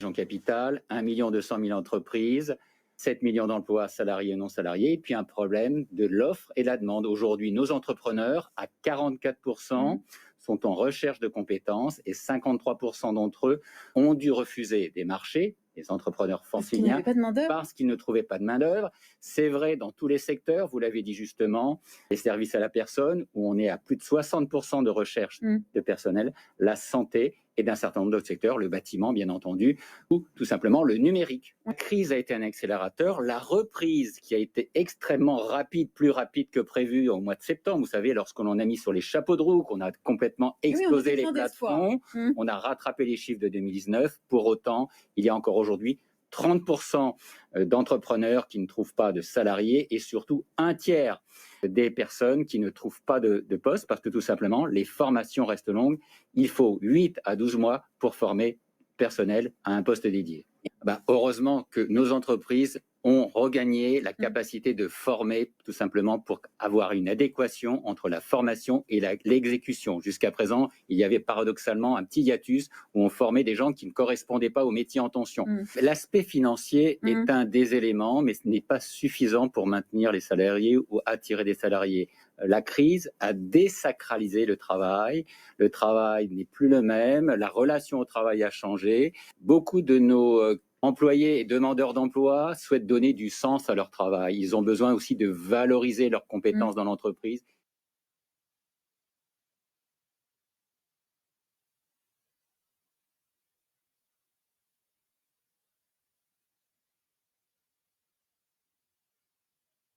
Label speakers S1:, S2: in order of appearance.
S1: en capital, 1 200 000 entreprises, 7 millions d'emplois salariés et non salariés, et puis un problème de l'offre et la demande. Aujourd'hui, nos entrepreneurs, à 44%, sont en recherche de compétences et 53% d'entre eux ont dû refuser des marchés, les entrepreneurs franciliens, parce qu'ils ne trouvaient pas de main-d'œuvre. C'est vrai dans tous les secteurs, vous l'avez dit justement, les services à la personne, où on est à plus de 60% de recherche de personnel, la santé et d'un certain nombre d'autres secteurs, le bâtiment bien entendu, ou tout simplement le numérique. La crise a été un accélérateur, la reprise qui a été extrêmement rapide, plus rapide que prévu au mois de septembre, vous savez, lorsqu'on en a mis sur les chapeaux de roue, qu'on a complètement explosé les plafonds, on a rattrapé les chiffres de 2019, pour autant, il y a encore aujourd'hui 30% d'entrepreneurs qui ne trouvent pas de salariés et surtout un tiers des personnes qui ne trouvent pas de poste parce que tout simplement, les formations restent longues. Il faut 8 à 12 mois pour former personnel à un poste dédié. Heureusement que nos entreprises ont regagné la capacité de former tout simplement pour avoir une adéquation entre la formation et l'exécution. Jusqu'à présent, il y avait paradoxalement un petit hiatus où on formait des gens qui ne correspondaient pas au métier en tension. L'aspect financier est un des éléments, mais ce n'est pas suffisant pour maintenir les salariés ou attirer des salariés. La crise a désacralisé le travail n'est plus le même, la relation au travail a changé. Beaucoup de nos employés et demandeurs d'emploi souhaitent donner du sens à leur travail. Ils ont besoin aussi de valoriser leurs compétences dans l'entreprise.